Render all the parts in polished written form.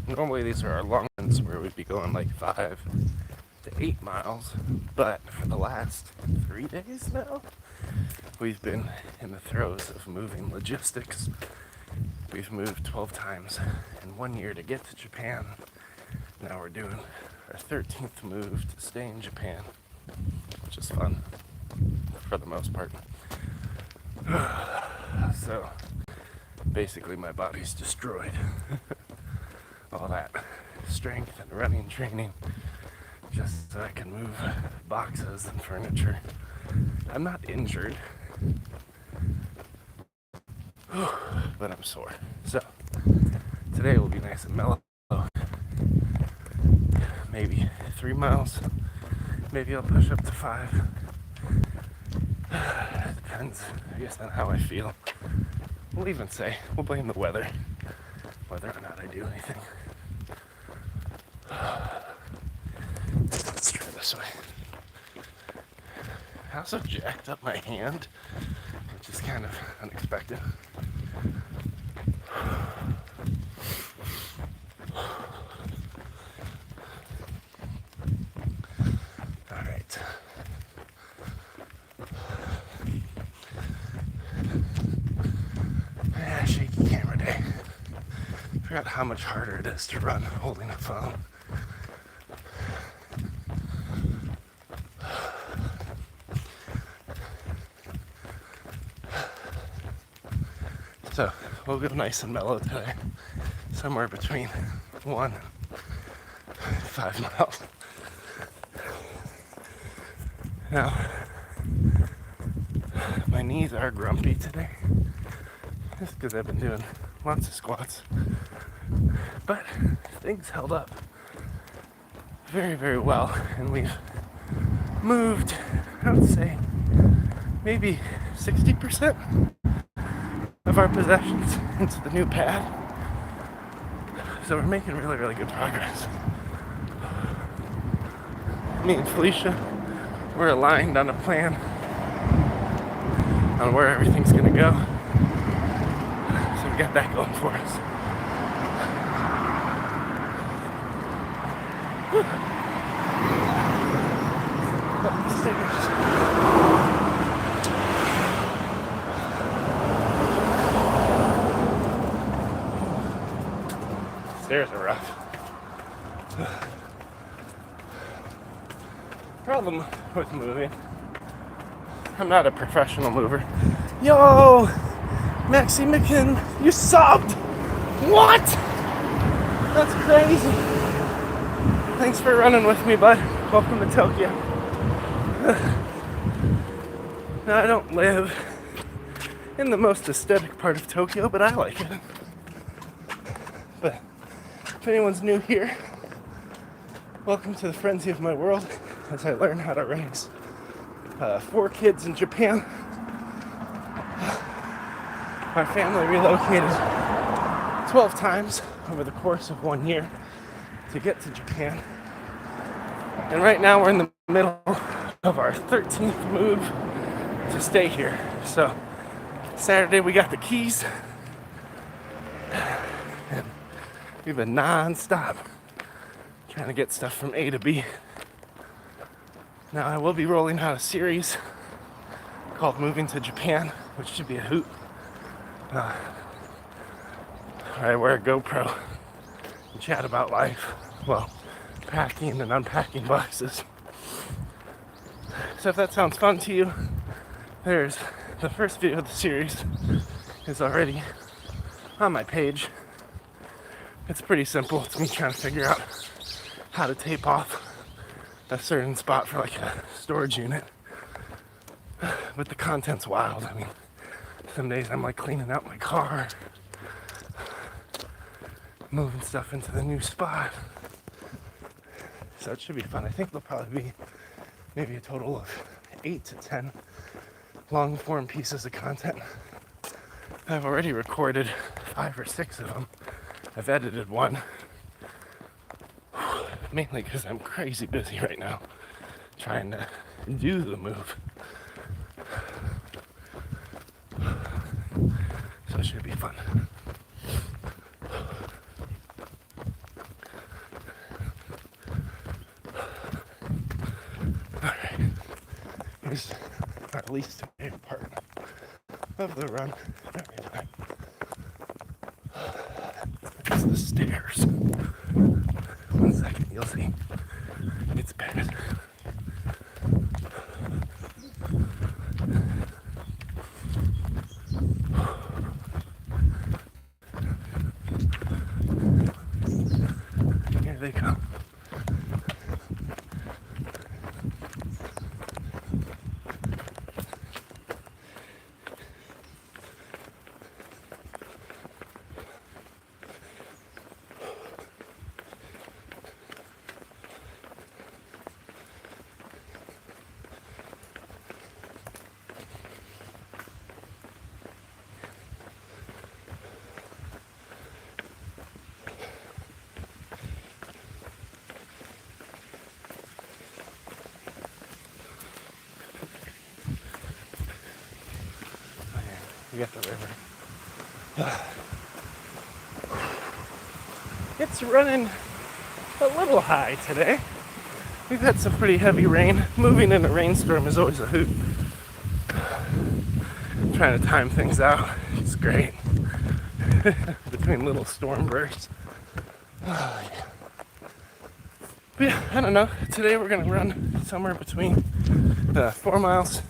Normally these are our long ones where we'd be going like 5 to 8 miles, but for the last 3 days now, we've been in the throes of moving logistics. We've moved 12 times in 1 year to get to Japan. Now we're doing our 13th move to stay in Japan, which is fun for the most part. So basically my body's destroyed. All that strength and running training just so I can move boxes and furniture. I'm not injured, but I'm sore. So today will be nice and mellow. Maybe 3 miles. Maybe I'll push up to 5. Depends, I guess, on how I feel. We'll even say, we'll blame the weather, whether or not I do anything. Let's try this way. I also jacked up my hand, which is kind of unexpected. Alright. Yeah, shaky camera day. I forgot how much harder it is to run holding a phone. So we'll go nice and mellow today, somewhere between 1 and 5 miles. Now, my knees are grumpy today, just because I've been doing lots of squats, but things held up very, very well, and we've moved, I would say, maybe 60% of our possessions into the new pad. So we're making really, really good progress. Me and Felicia, we're aligned on a plan on where everything's gonna go. So we got that going for us. Up the stairs. Stairs are rough. Problem with moving, I'm not a professional mover. Yo, Maxie Micken, you subbed! What? That's crazy. Thanks for running with me, bud. Welcome to Tokyo. Now, I don't live in the most aesthetic part of Tokyo, but I like it. But if anyone's new here, welcome to the frenzy of my world as I learn how to raise 4 kids in Japan. My family relocated 12 times over the course of 1 year to get to Japan. And right now we're in the middle of our 13th move to stay here. So Saturday we got the keys. And we've been non-stop trying to get stuff from A to B. Now I will be rolling out a series called Moving to Japan, which should be a hoot. I wear a GoPro and chat about life while packing and unpacking boxes. So if that sounds fun to you, there's the first video of the series is already on my page. It's pretty simple. It's me trying to figure out how to tape off a certain spot for like a storage unit. But the content's wild. I mean, some days I'm like cleaning out my car, moving stuff into the new spot. So it should be fun. I think there'll probably be maybe a total of 8 to 10 long form pieces of content. I've already recorded 5 or 6 of them. I've edited 1. Mainly because I'm crazy busy right now trying to do the move. So it should be fun. is our least favorite part of the run every time. It's the stairs. 1 second, you'll see. It's bad. Here they come. We got the river. It's running a little high today. We've had some pretty heavy rain. Moving in a rainstorm is always a hoot. Trying to time things out. It's great. Between little storm bursts. Oh, yeah. But yeah, I don't know. Today we're going to run somewhere between 4 miles.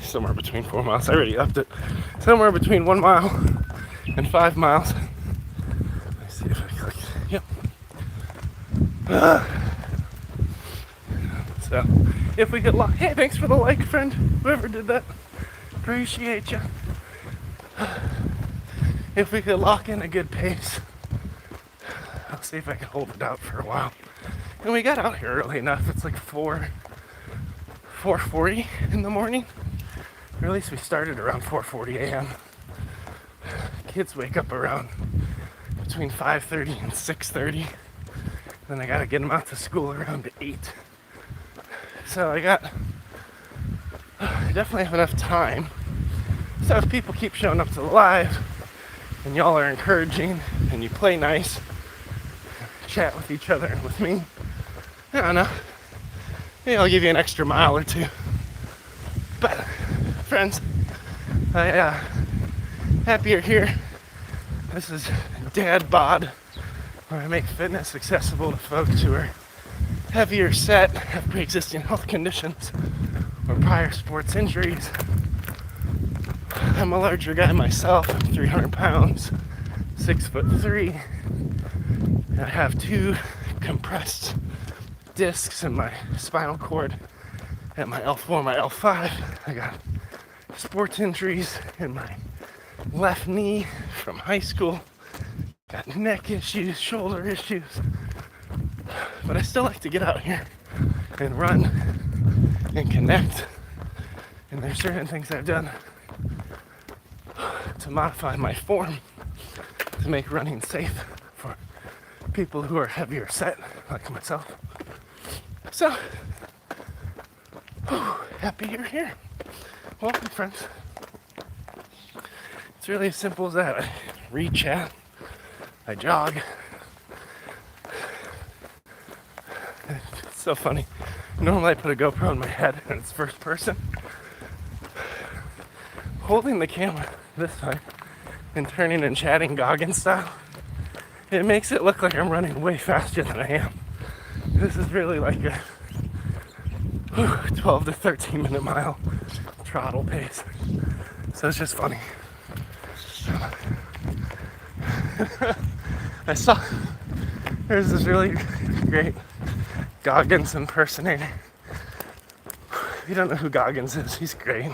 Somewhere between 4 miles. I already upped it. Somewhere between 1 mile and 5 miles. Let's see if I click. Yep. So, if we could lock. Hey, thanks for the like, friend. Whoever did that. Appreciate you. If we could lock in a good pace, I'll see if I can hold it out for a while. And we got out here early enough. It's like 4:40 in the morning. Or at least we started around 4:40 a.m. Kids wake up around between 5:30 and 6:30. Then I gotta get them out to school around 8. So I definitely have enough time. So if people keep showing up to the live and y'all are encouraging and you play nice, chat with each other and with me, I don't know. Maybe I'll give you an extra mile or two. But, friends, happy you're here. This is DadBod, where I make fitness accessible to folks who are heavier set, have pre-existing health conditions, or prior sports injuries. I'm a larger guy myself. I'm 300 pounds, 6'3". I have 2 compressed discs in my spinal cord at my L4, my L5. I got sports injuries in my left knee from high school. Got neck issues, shoulder issues. But I still like to get out here and run and connect. And there's certain things I've done to modify my form to make running safe for people who are heavier set like myself. So, happy you're here. Welcome, friends. It's really as simple as that. I read chat, I jog. It's so funny. Normally I put a GoPro on my head and it's first person. Holding the camera this time and turning and chatting Goggin style, it makes it look like I'm running way faster than I am. This is really like a 12 to 13 minute mile trottle pace. So it's just funny. I saw there's this really great Goggins impersonator. If you don't know who Goggins is, he's great.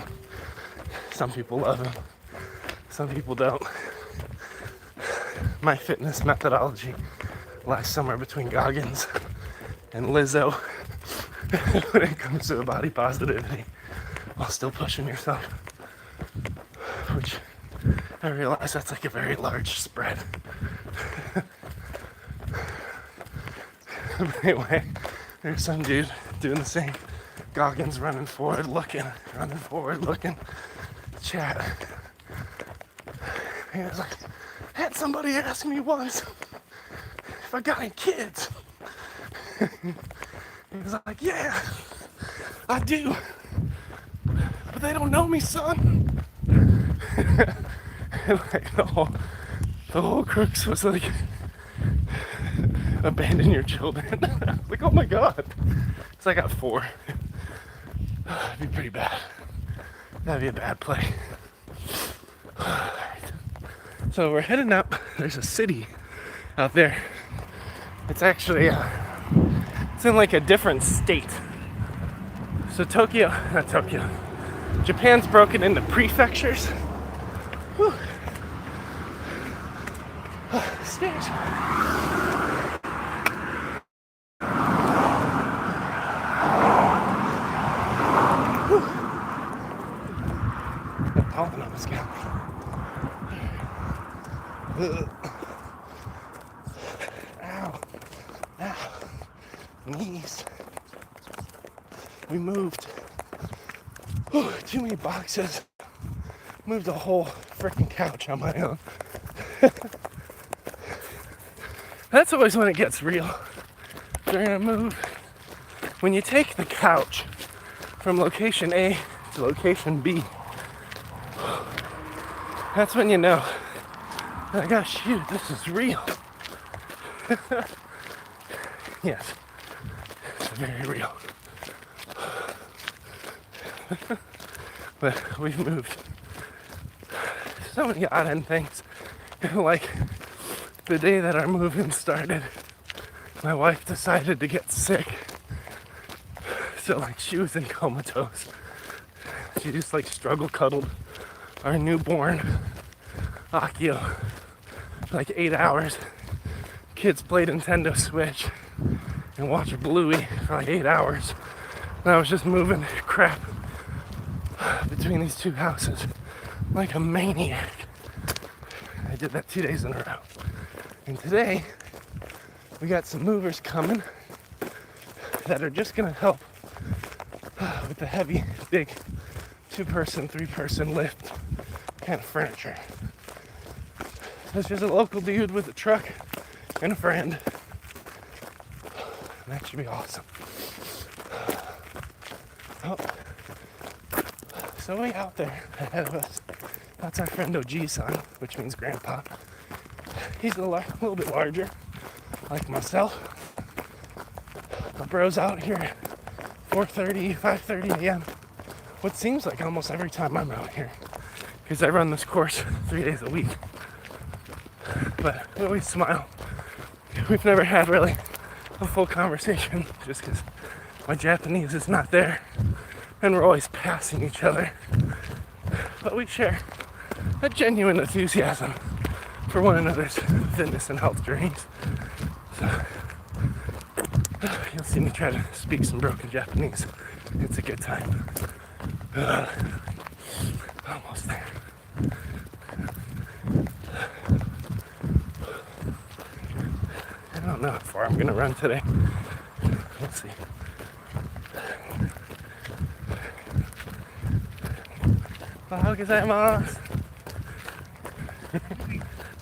Some people love him, some people don't. My fitness methodology lies somewhere between Goggins and Lizzo when it comes to body positivity while still pushing yourself, which I realize that's like a very large spread. But anyway, there's some dude doing the same. Goggins running forward looking, chat. He was like, had somebody ask me once if I got any kids. He was like, yeah, I do. But they don't know me, son. And like the whole crux was like, abandon your children. Like, oh my God. So I got 4. That'd be pretty bad. That'd be a bad play. So we're heading up. There's a city out there. It's actually, it's in like a different state. So not Tokyo. Japan's broken into prefectures. Whew. Stairs. I'm calling on this guy. Ow. Ow. Knees. We moved. Whew, too many boxes. Moved a whole freaking couch on my own. That's always when it gets real during a move. When you take the couch from location A to location B, that's when you know, I gotta shoot, this is real. Yes, it's very real. But we've moved so many odd end things. Like the day that our moving started, my wife decided to get sick. So like she was in comatose. She just like struggle cuddled our newborn Akio for like 8 hours. Kids played Nintendo Switch and watched Bluey for like 8 hours. And I was just moving crap between these 2 houses like a maniac. I did that 2 days in a row. And today, we got some movers coming that are just gonna help with the heavy, big 2-person, 3-person lift kind of furniture. There's just a local dude with a truck and a friend. And that should be awesome. Oh. So way out there ahead of us, that's our friend OG's son, which means grandpa. He's a little bit larger, like myself. My bro's out here at 4:30, 5:30 a.m. What seems like almost every time I'm out here, because I run this course 3 days a week. But we always smile. We've never had really a full conversation, just because my Japanese is not there, and we're always passing each other. But we share a genuine enthusiasm for one another's fitness and health journeys. So you'll see me try to speak some broken Japanese. It's a good time. Almost there. I don't know how far I'm gonna run today. Let's see. Ohagozaimasu.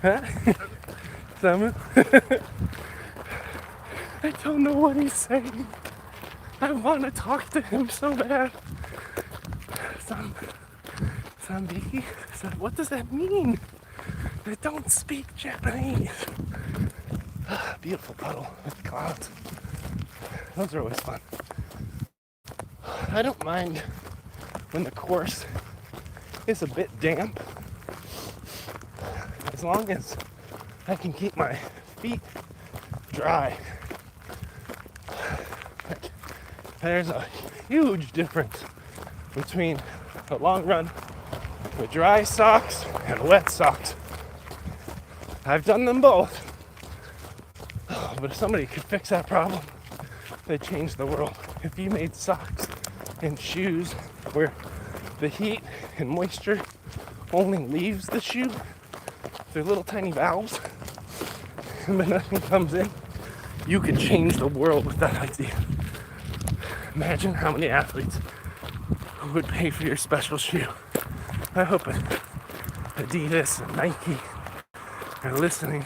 Huh? Samu? I don't know what he's saying. I want to talk to him so bad. Sambiki? What does that mean? I don't speak Japanese. Beautiful puddle with clouds. Those are always fun. I don't mind when the course is a bit damp, as long as I can keep my feet dry. There's a huge difference between a long run with dry socks and wet socks. I've done them both. But if somebody could fix that problem, they'd change the world. If you made socks and shoes where the heat and moisture only leaves the shoe through little tiny valves, but nothing comes in, you could change the world with that idea. Imagine how many athletes would pay for your special shoe. I hope Adidas and Nike are listening.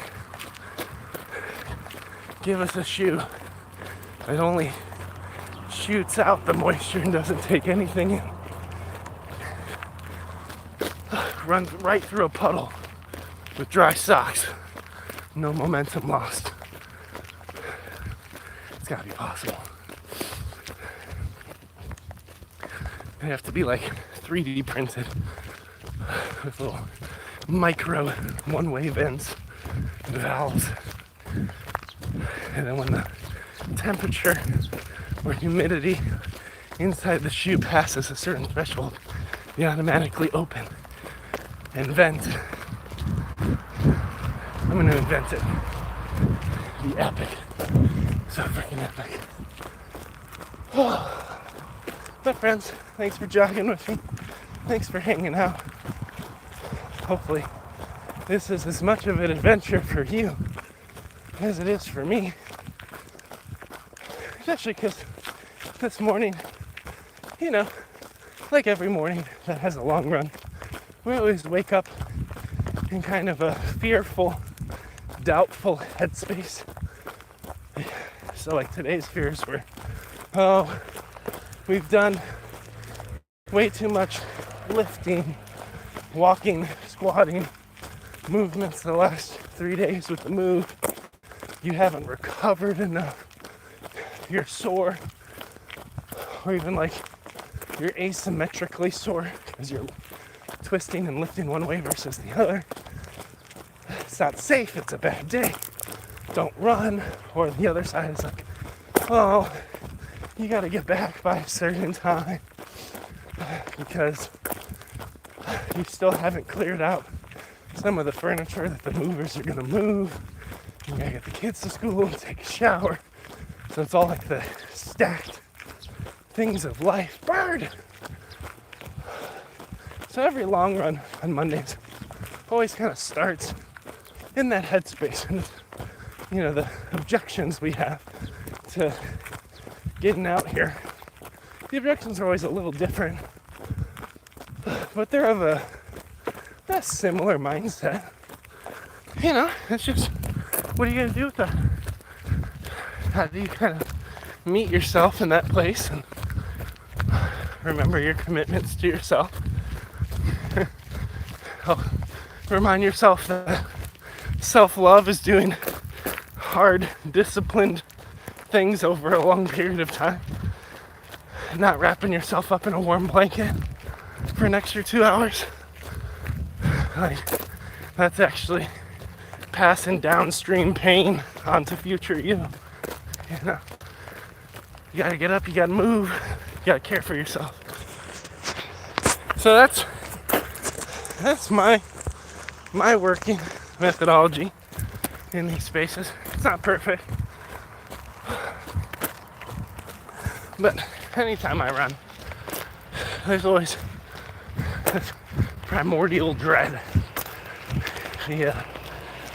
Give us a shoe that only shoots out the moisture and doesn't take anything in. Runs right through a puddle with dry socks. No momentum lost. It's gotta be possible. They have to be like 3D printed with little micro one-way vents and valves. And then when the temperature or humidity inside the shoe passes a certain threshold, they automatically open and vent. I'm gonna invent it. Be epic. So freaking epic. But friends, thanks for jogging with me. Thanks for hanging out. Hopefully this is as much of an adventure for you as it is for me. Especially because this morning, you know, like every morning that has a long run, we always wake up in kind of a fearful, doubtful headspace. So like today's fears were, oh, we've done way too much lifting, walking, squatting, movements the last 3 days with the move. You haven't recovered enough. You're sore. Or even like you're asymmetrically sore because you're twisting and lifting one way versus the other. It's not safe. It's a bad day. Don't run. Or the other side is like, oh, you got to get back by a certain time because you still haven't cleared out some of the furniture that the movers are going to move. You got to get the kids to school and take a shower. So it's all like the stacked things of life. Bird! So every long run on Mondays always kind of starts in that headspace. And, you know, the objections we have to getting out here. The objections are always a little different. But they're of a similar mindset. You know, it's just, what are you going to do with that? How do you kind of meet yourself in that place and remember your commitments to yourself? Remind yourself that self-love is doing hard, disciplined things over a long period of time. Not wrapping yourself up in a warm blanket for an extra 2 hours. Like, that's actually passing downstream pain onto future you. You know, you gotta get up, you gotta move, you gotta care for yourself. So that's my working methodology in these spaces. It's not perfect, but anytime I run, there's always this primordial dread. Yeah,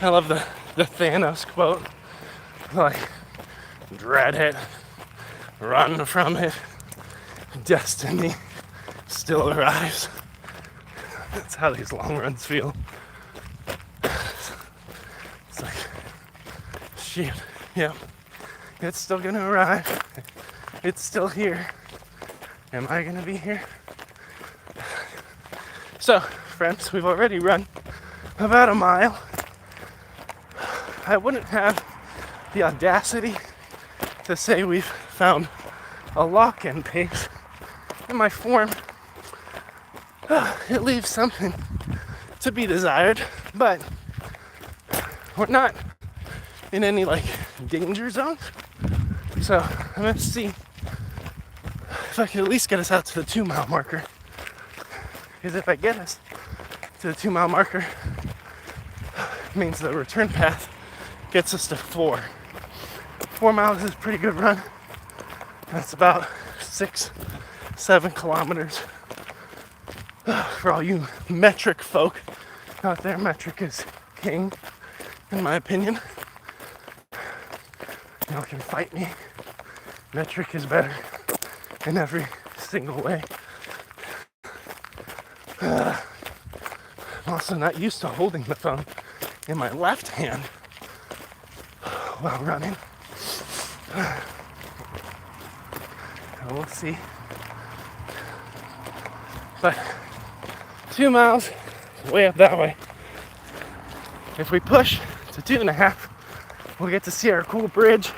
I love the Thanos quote, like, dread it, run from it, destiny still arrives. That's how these long runs feel. It's like, shit, yeah, it's still gonna arrive. It's still here. Am I gonna be here? So, friends, we've already run about a mile. I wouldn't have the audacity to say we've found a lock-in pace in my form. It leaves something to be desired, but we're not in any like danger zones. So I'm gonna see if I can at least get us out to the 2 mile marker. Because if I get us to the 2 mile marker, it means the return path gets us to 4. 4 miles is a pretty good run. That's about 6-7 kilometers. For all you metric folk out there, metric is king, in my opinion. Y'all can fight me. Metric is better in every single way. I'm also not used to holding the phone in my left hand while running. we'll see. But 2 miles, way up that way. If we push to 2.5, we'll get to see our cool bridge.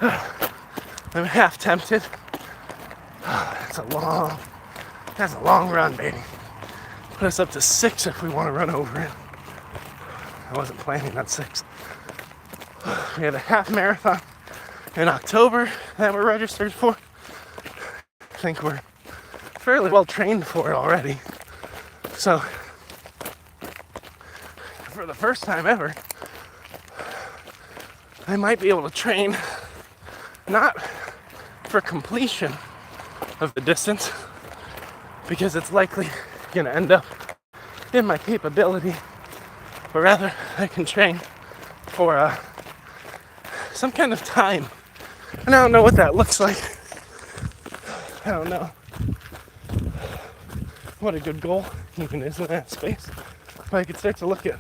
I'm half tempted. That's a long run, baby. Put us up to 6 if we want to run over it. I wasn't planning on 6. We have a half marathon in October that we're registered for. I think we're fairly well trained for it already. So, for the first time ever, I might be able to train not for completion of the distance, because it's likely going to end up in my capability, but rather I can train for some kind of time. And I don't know what that looks like. I don't know what a good goal even is in that space. But I could start to look at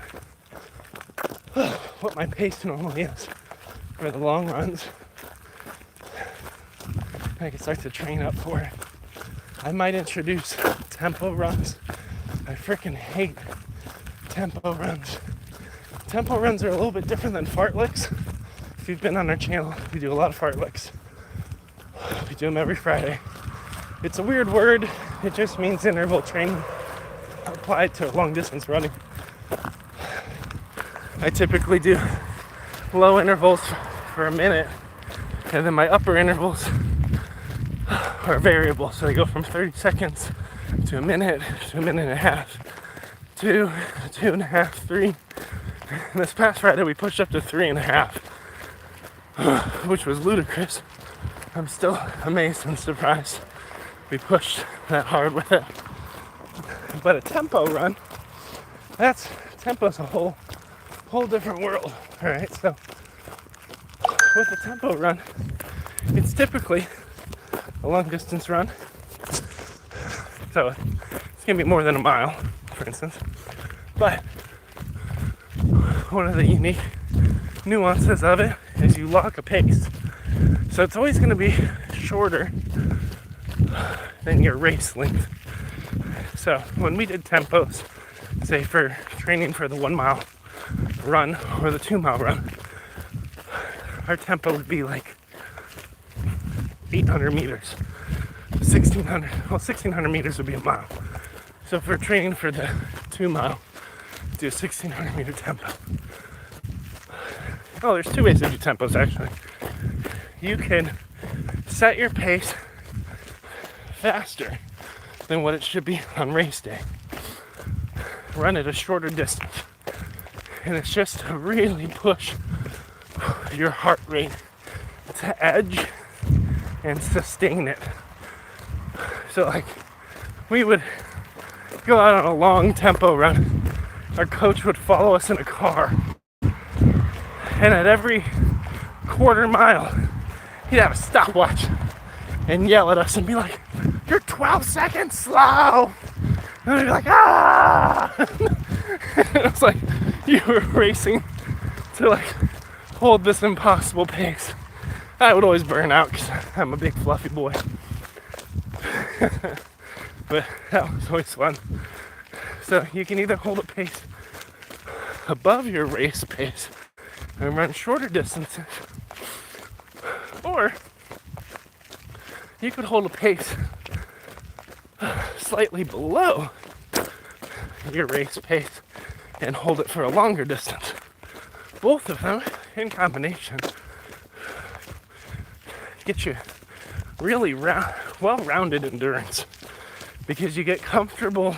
what my pace normally is for the long runs. I could start to train up for it. I might introduce tempo runs. I freaking hate tempo runs. Tempo runs are a little bit different than fartleks. If you've been on our channel, we do a lot of fartleks. We do them every Friday. It's a weird word. It just means interval training applied to long distance running. I typically do low intervals for a minute, and then my upper intervals are variable. So they go from 30 seconds to a minute and a half, 2, 2.5, 3. And this past Friday we pushed up to 3.5, which was ludicrous. I'm still amazed and surprised we pushed that hard with it. But a tempo run, tempo's a whole different world. All right, so with a tempo run, it's typically a long distance run. So it's gonna be more than a mile, for instance. But one of the unique nuances of it is you lock a pace. So it's always gonna be shorter than your race length. So when we did tempos, say for training for the 1 mile run or the 2 mile run, our tempo would be like 800 meters, 1600 meters would be a mile. So if we're training for the 2 mile, do a 1600 meter tempo. Oh, there's 2 ways to do tempos actually. You can set your pace faster than what it should be on race day. Run at a shorter distance. And it's just to really push your heart rate to edge and sustain it. So like, we would go out on a long tempo run. Our coach would follow us in a car. And at every quarter mile, he'd have a stopwatch and yell at us and be like, "You're 12 seconds slow." And I'd be like, "Ah!" And it's like, you were racing to like hold this impossible pace. I would always burn out because I'm a big fluffy boy. But that was always fun. So you can either hold a pace above your race pace and run shorter distances, or you could hold a pace slightly below your race pace and hold it for a longer distance. Both of them in combination get you really well-rounded endurance, because you get comfortable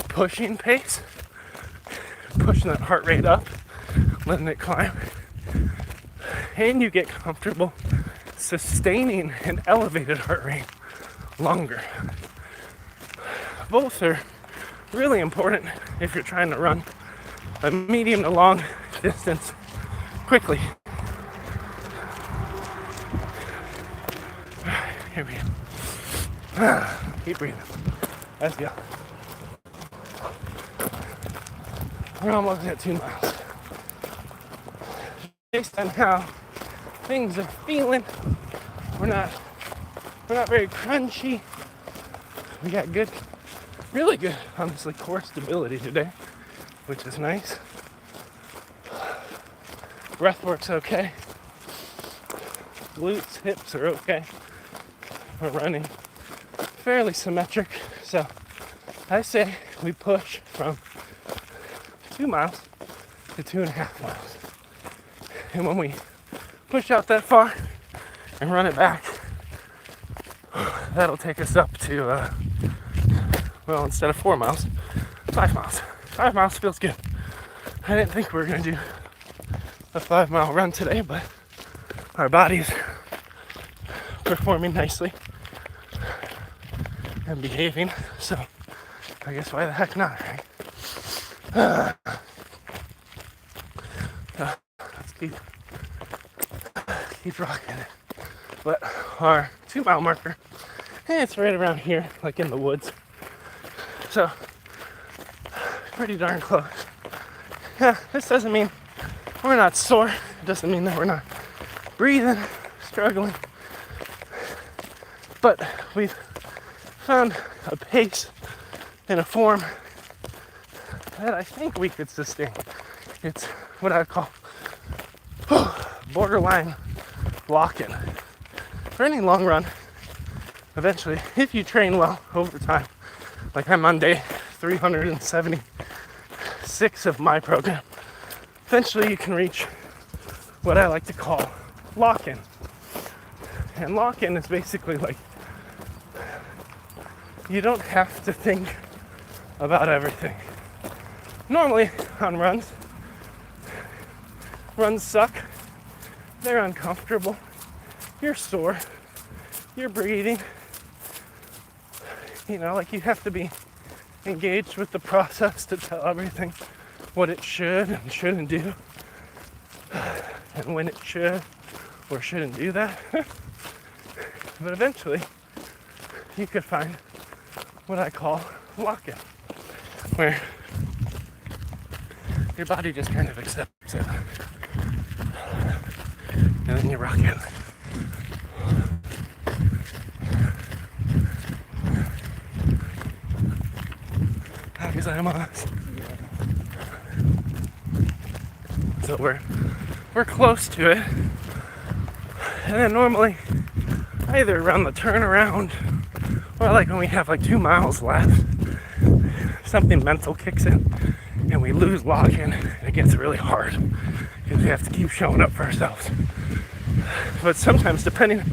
pushing pace, pushing that heart rate up, letting it climb, and you get comfortable sustaining an elevated heart rate longer. Both are really important if you're trying to run a medium to long distance quickly. Here we go. Keep breathing. Let's go. We're almost at 2 miles. Based on how things are feeling, We're not very crunchy. We got good, really good, honestly, core stability today, which is nice. Breath work's okay. Glutes, hips are okay. We're running fairly symmetric, so I say we push from 2 miles to 2.5 miles. And when we push out that far and run it back, that'll take us up to, well, instead of 4 miles, 5 miles. 5 miles feels good. I didn't think we were going to do a 5-mile run today, but our body's performing nicely and behaving, so I guess why the heck not, right? Let's keep rocking it. But our 2-mile marker, it's right around here, like in the woods. So, pretty darn close. Yeah, this doesn't mean we're not sore. It doesn't mean that we're not breathing, struggling. But we've found a pace and a form that I think we could sustain. It's what I call borderline lock-in. For any long run, eventually, if you train well over time, like I'm on day 376 of my program, eventually you can reach what I like to call lock-in. And lock-in is basically like, you don't have to think about everything. Normally on runs suck. They're uncomfortable. You're sore. You're breathing. You know, like you have to be engaged with the process to tell everything what it should and shouldn't do, and when it should or shouldn't do that. But eventually, you could find what I call lock-in, where your body just kind of accepts it, and then you rock in. So we're close to it, and then normally either around the turnaround or like when we have like 2 miles left, something mental kicks in and we lose lock-in and it gets really hard because we have to keep showing up for ourselves. But sometimes, depending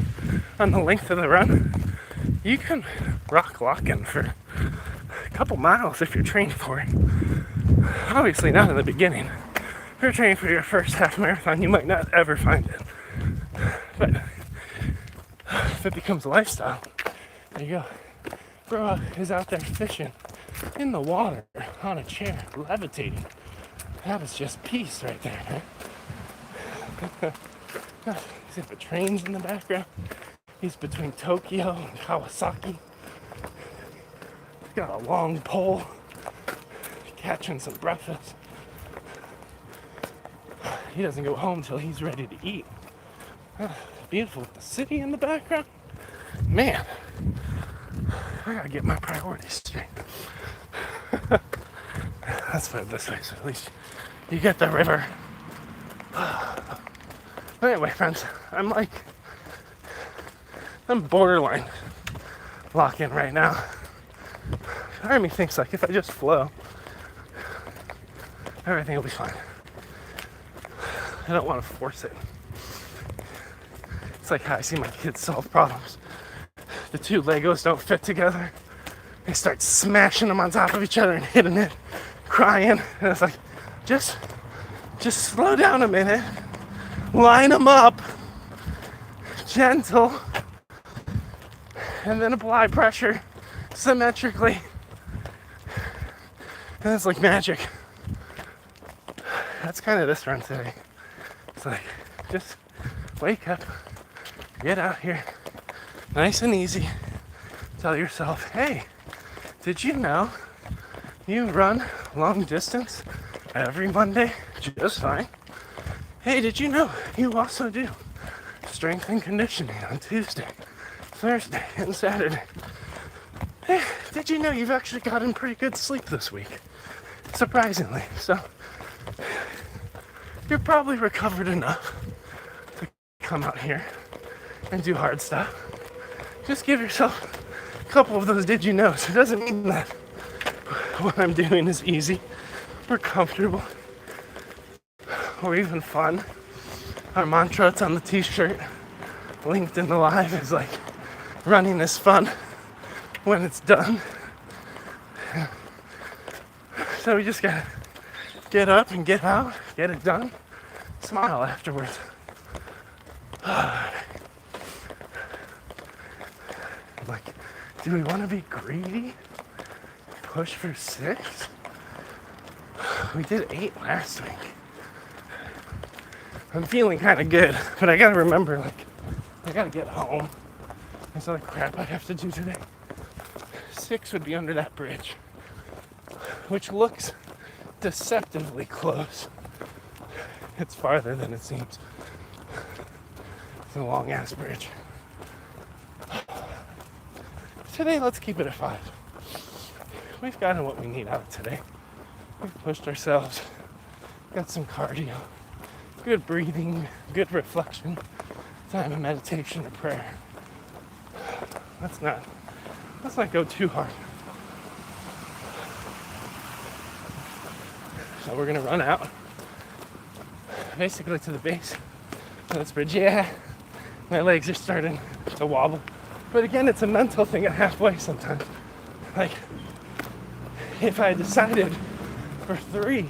on the length of the run, you can rock lock-in for a couple miles if you're trained for it. Obviously not in the beginning. If you're training for your first half marathon, you might not ever find it. But if it becomes a lifestyle, there you go. Bro is out there fishing in the water on a chair, levitating. That is just peace right there, right? He's got the trains in the background. He's between Tokyo and Kawasaki. He's got a long pole, catching some breakfast. He doesn't go home till he's ready to eat. Beautiful with the city in the background. Man, I gotta get my priorities straight. Let's put it this way, so at least you get the river. But anyway, friends, I'm borderline lock-in right now. Part of me thinks like if I just flow, everything will be fine. I don't want to force it. It's like how I see my kids solve problems. The 2 Legos don't fit together. They start smashing them on top of each other and hitting it, crying. And it's like, just slow down a minute. Line them up, gentle, and then apply pressure symmetrically. And it's like magic. That's kind of this run today. It's like, just wake up, get out here, nice and easy. Tell yourself, hey, did you know you run long distance every Monday just fine? Hey, did you know you also do strength and conditioning on Tuesday, Thursday, and Saturday. Did you know you've actually gotten pretty good sleep this week? Surprisingly. So you're probably recovered enough to come out here and do hard stuff. Just give yourself a couple of those did you knows. It doesn't mean that what I'm doing is easy or comfortable or even fun. Our mantra, it's on the t-shirt, linked in the live, is like, running is fun when it's done. So we just gotta get up and get out, get it done, smile afterwards. Like, do we want to be greedy? Push for 6? We did 8 last week. I'm feeling kind of good, but I gotta remember, like, I gotta get home. There's other crap I have to do today. 6 would be under that bridge, which looks deceptively close. It's farther than it seems. It's a long ass bridge. Today, let's keep it at 5. We've gotten what we need out of today. We've pushed ourselves, got some cardio, good breathing, good reflection, time of meditation or prayer. Let's not go too hard. So we're gonna run out, basically to the base of this bridge. Yeah, my legs are starting to wobble. But again, it's a mental thing at halfway sometimes. Like, if I decided for 3,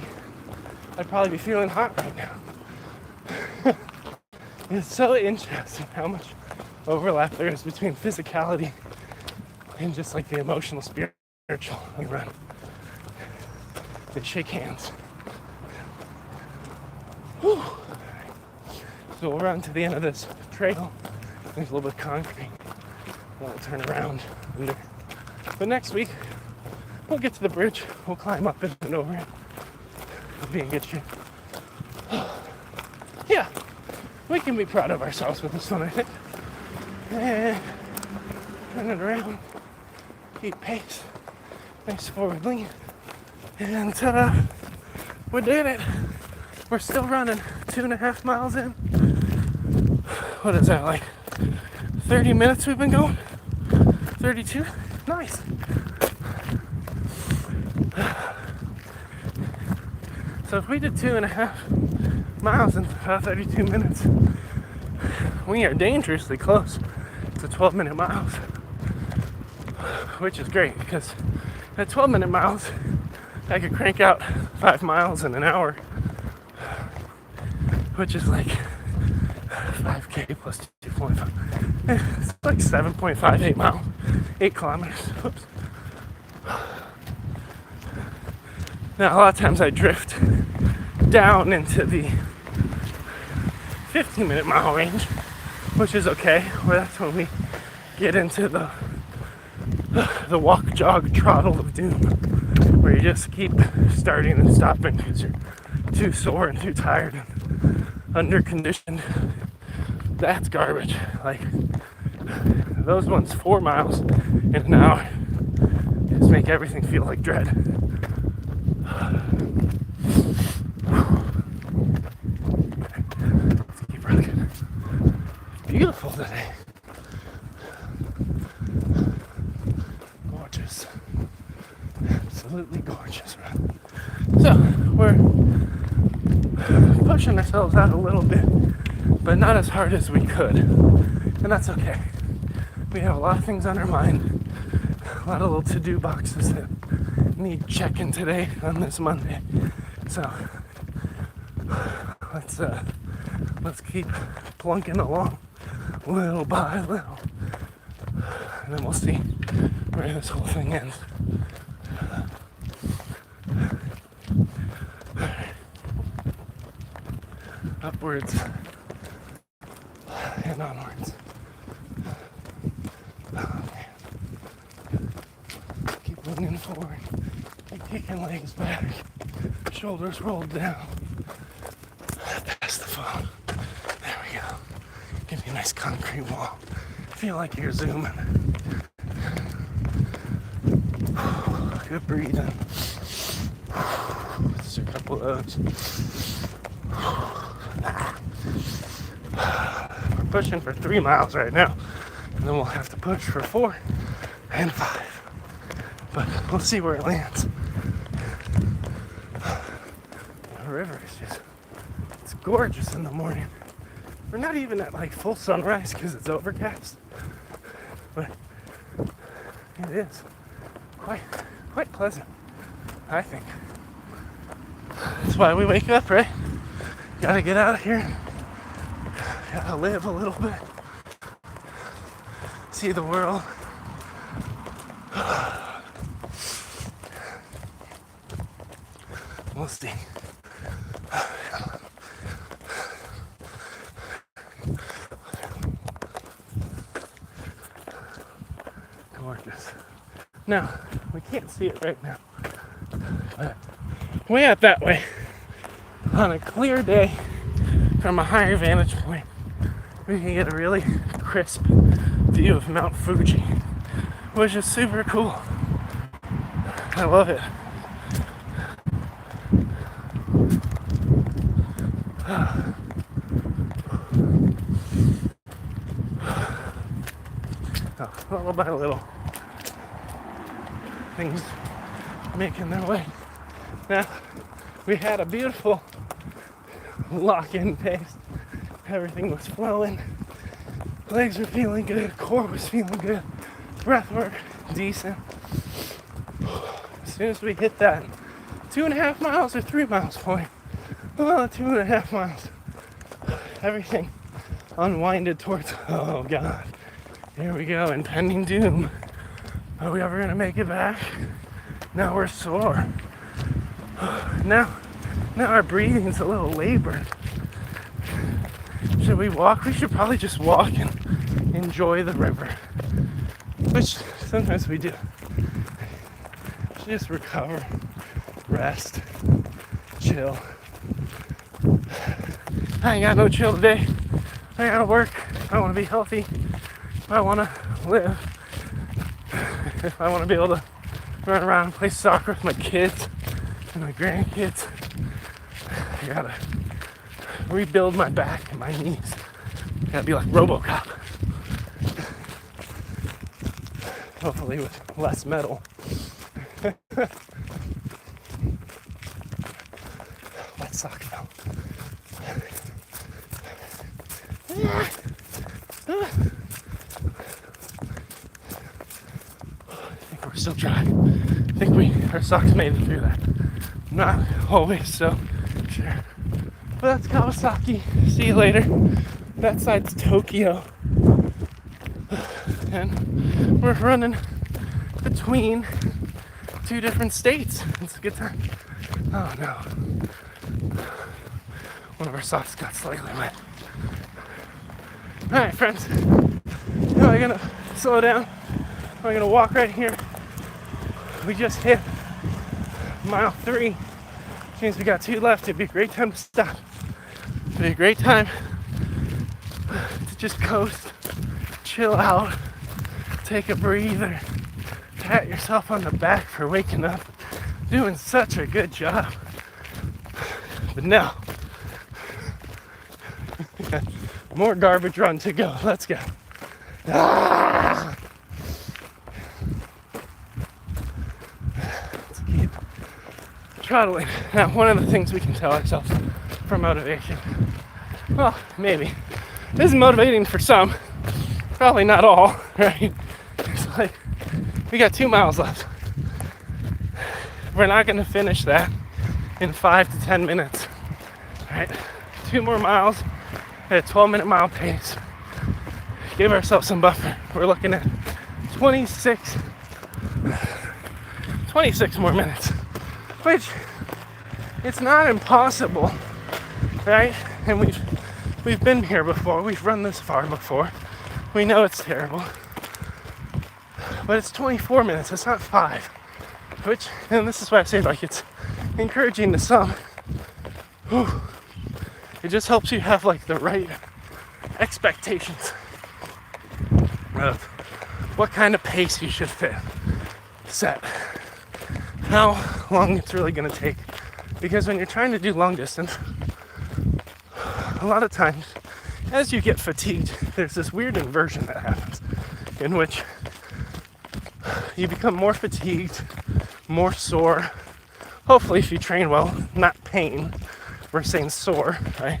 I'd probably be feeling hot right now. It's so interesting how much overlap there is between physicality and just like the emotional, spiritual on the run. They shake hands. Whew. So we'll run to the end of this trail. There's a little bit of concrete. We'll turn around under. But next week, we'll get to the bridge. We'll climb up it and over it. We'll be in good shape. Yeah, we can be proud of ourselves with this one, I think. And turn it around. Keep pace. Nice forward lean. And we did it. We're still running 2.5 miles in. What is that, like 30 minutes we've been going? 32? Nice. So if we did 2.5 miles in about 32 minutes, we are dangerously close to 12-minute miles, which is great because at 12-minute miles, I could crank out 5 miles in an hour, which is like 5K plus 2.5. It's like 7.58 miles, 8 kilometers. Whoops. Now, a lot of times I drift down into the 15-minute mile range, which is okay. Where that's when we get into the walk, jog, trottle of doom, where you just keep starting and stopping because you're too sore and too tired and under conditioned. That's garbage. Like, those ones 4 miles in an hour just make everything feel like dread. Let's keep rocking. Beautiful today. Gorgeous. Absolutely gorgeous. So, we're pushing ourselves out a little bit, but not as hard as we could. And that's okay. We have a lot of things on our mind, a lot of little to-do boxes that need checking today on this Monday. So let's keep plunking along little by little, and then we'll see where this whole thing ends. Upwards and onwards. Oh man. Keep leaning forward. Keep kicking legs back. Shoulders rolled down. That's the phone. There we go. Give me a nice concrete wall. Feel like you're zooming. Good breathing. Let's do a couple of those. We're pushing for 3 miles right now, and then we'll have to push for 4 and 5. But we'll see where it lands. The river is it's gorgeous in the morning. We're not even at like full sunrise because it's overcast, but it is quite pleasant, I think. That's why we wake up, right? Gotta get out of here. Gotta live a little bit. See the world. We'll see. Gorgeous. Now, we can't see it right now, but way out that way, on a clear day, from a higher vantage point, we can get a really crisp view of Mount Fuji, which is super cool. I love it. Little by little, things making their way. Now, we had a beautiful lock-in pace. Everything was flowing. Legs were feeling good. Core was feeling good. Breath work, decent. As soon as we hit that 2.5 miles or 3 miles point, 2.5 miles, everything unwinded towards, oh God. Here we go, impending doom. Are we ever gonna make it back? Now we're sore. Now our breathing's a little labored. Should we walk? We should probably just walk and enjoy the river. Which sometimes we do. Just recover, rest, chill. I ain't got no chill today. I gotta work. I wanna be healthy. I want to live. If I want to be able to run around and play soccer with my kids and my grandkids, I gotta rebuild my back and my knees. I gotta be like RoboCop. Hopefully with less metal. Wet sock fell. We're still dry. I think our socks made it through that. Not always so sure. But that's Kawasaki. See you later. That side's Tokyo. And we're running between 2 different states. It's a good time. Oh no. One of our socks got slightly wet. Alright, friends. Now I'm gonna slow down. I'm gonna walk right here. We just hit mile 3, which means we got 2 left. It'd be a great time to stop. It'd be a great time to just coast, chill out, take a breather, pat yourself on the back for waking up, doing such a good job. But now, more garbage run to go. Let's go. Ah! Trottling. Now, one of the things we can tell ourselves for motivation, well, maybe, this is motivating for some, probably not all, right? It's like, we got 2 miles left. We're not going to finish that in 5 to 10 minutes, right? 2 more miles at a 12-minute mile pace. Give ourselves some buffer. We're looking at 26 more minutes. Which, it's not impossible, right? And we've been here before. We've run this far before. We know it's terrible. But it's 24 minutes. It's not 5. Which, and this is why I say, like, it's encouraging to some. Whew. It just helps you have, like, the right expectations of what kind of pace you should set, how long it's really going to take. Because when you're trying to do long distance, a lot of times, as you get fatigued, there's this weird inversion that happens in which you become more fatigued, more sore. Hopefully, if you train well, not pain. We're saying sore, right?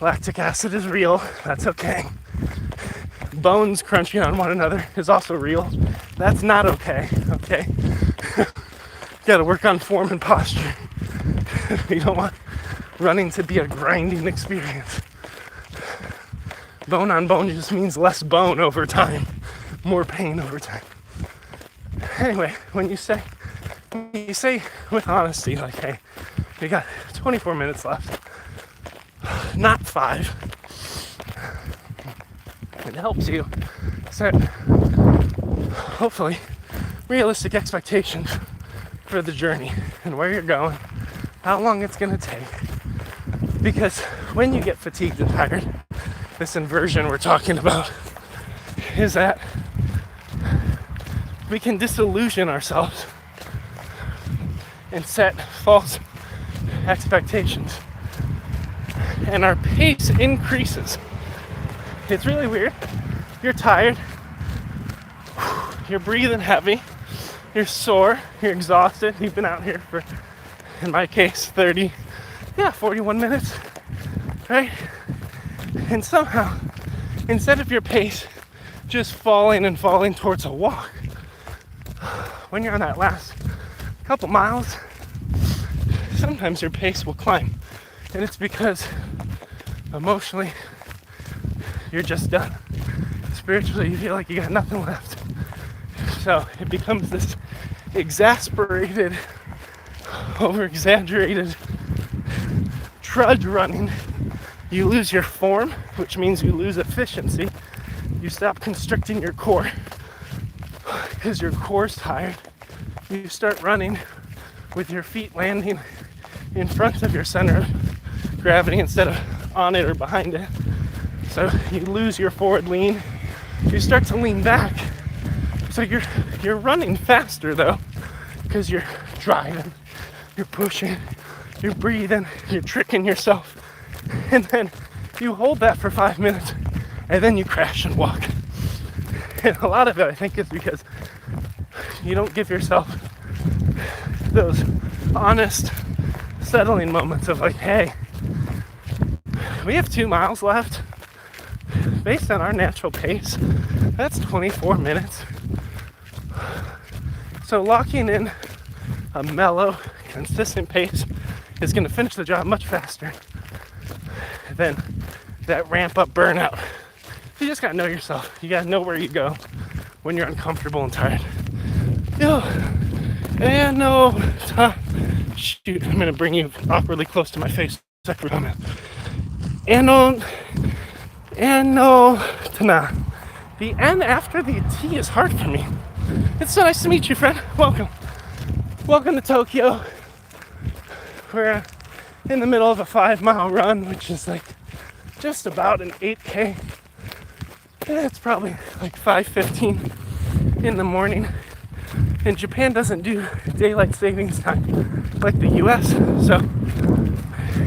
Lactic acid is real. That's okay. Bones crunching on one another is also real. That's not okay, okay? Got to work on form and posture. You don't want running to be a grinding experience. Bone on bone just means less bone over time, more pain over time. Anyway, when you say with honesty, like, hey, you got 24 minutes left, not 5, it helps you set, hopefully, realistic expectations for the journey and where you're going, how long it's going to take. Because when you get fatigued and tired, this inversion we're talking about is that we can disillusion ourselves and set false expectations. And our pace increases. It's really weird. You're tired. You're breathing heavy. You're sore. You're exhausted. You've been out here for, in my case, 41 minutes. Right? And somehow, instead of your pace just falling towards a walk, when you're on that last couple miles, sometimes your pace will climb. And it's because emotionally, you're just done. Spiritually, you feel like you got nothing left. So it becomes this exasperated, over-exaggerated trudge running. You lose your form, which means you lose efficiency. You stop constricting your core because your core's tired. You start running with your feet landing in front of your center of gravity instead of on it or behind it. So you lose your forward lean. You start to lean back. So you're running faster though, because you're driving, you're pushing, you're breathing, you're tricking yourself. And then you hold that for 5 minutes and then you crash and walk. And a lot of it, I think, is because you don't give yourself those honest, settling moments of like, hey, we have 2 miles left. Based on our natural pace, that's 24 minutes. So locking in a mellow, consistent pace is going to finish the job much faster than that ramp up burnout. You just got to know yourself. You got to know where you go when you're uncomfortable and tired. And no, shoot, I'm going to bring you awkwardly close to my face. And no, tana. The N after the T is hard for me. It's so nice to meet you, friend. Welcome. Welcome to Tokyo. We're in the middle of a 5-mile run, which is like just about an 8K. It's probably like 5:15 in the morning. And Japan doesn't do daylight savings time like the US. So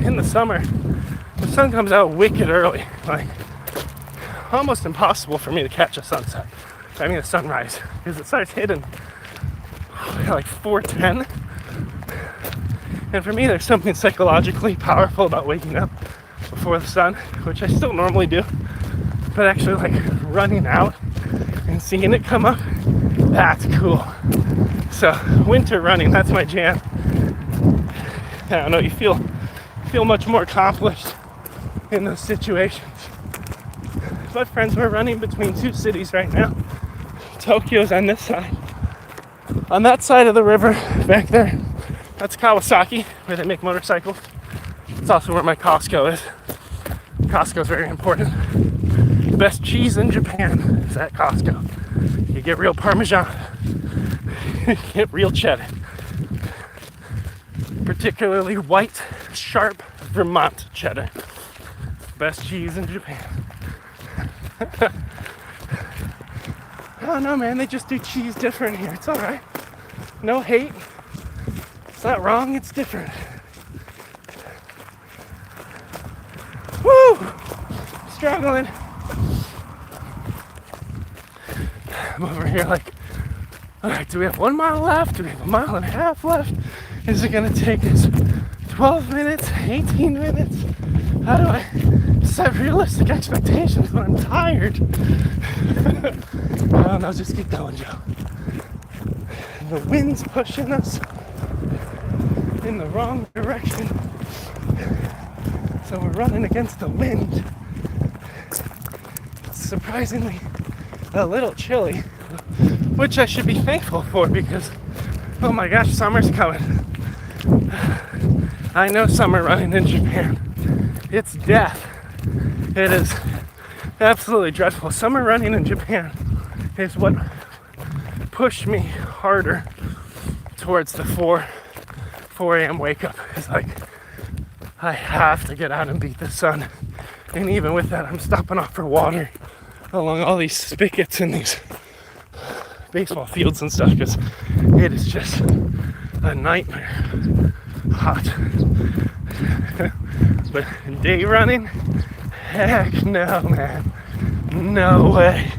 in the summer, the sun comes out wicked early. Like almost impossible for me to catch a sunset. I mean a sunrise. Because it starts hitting like 4:10. And for me, there's something psychologically powerful about waking up before the sun, which I still normally do. But actually, like running out and seeing it come up, that's cool. So winter running, that's my jam. I don't know, you feel much more accomplished in those situations. But friends, we're running between 2 cities right now. Tokyo's on this side. On that side of the river, back there, that's Kawasaki, where they make motorcycles. It's also where my Costco is. Costco's very important. The best cheese in Japan is at Costco. You get real Parmesan. You get real cheddar. Particularly white, sharp Vermont cheddar. Best cheese in Japan. Oh no, man, they just do cheese different here. It's alright. No hate. It's not wrong, it's different. Woo! Struggling. I'm over here like, alright, do we have 1 mile left? Do we have 1.5 miles left? Is it gonna take us 12 minutes, 18 minutes? How do I set realistic expectations when I'm tired? I don't know, just keep going, Joe. The wind's pushing us in the wrong direction. So we're running against the wind. It's surprisingly a little chilly, which I should be thankful for because, oh my gosh, summer's coming. I know summer running in Japan. It's death. It is absolutely dreadful. Summer running in Japan is what pushed me harder towards the 4 a.m. wake up. It's like, I have to get out and beat the sun. And even with that, I'm stopping off for water along all these spigots and these baseball fields and stuff because it is just a nightmare. Hot. But day running? Heck no, man. No way.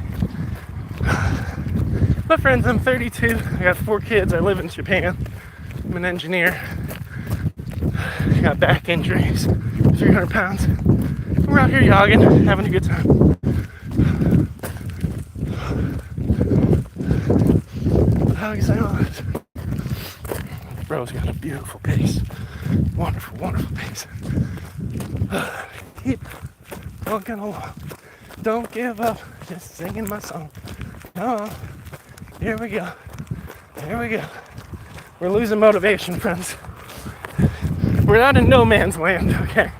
My friends, I'm 32. I got 4 kids. I live in Japan. I'm an engineer. I got back injuries, 300 pounds. We're out here jogging, having a good time. How excited I was. Bro's got a beautiful pace. Wonderful, wonderful pace. Keep walking along. Don't give up. Just singing my song. Oh, here we go. Here we go. We're losing motivation, friends. We're not in no man's land, okay?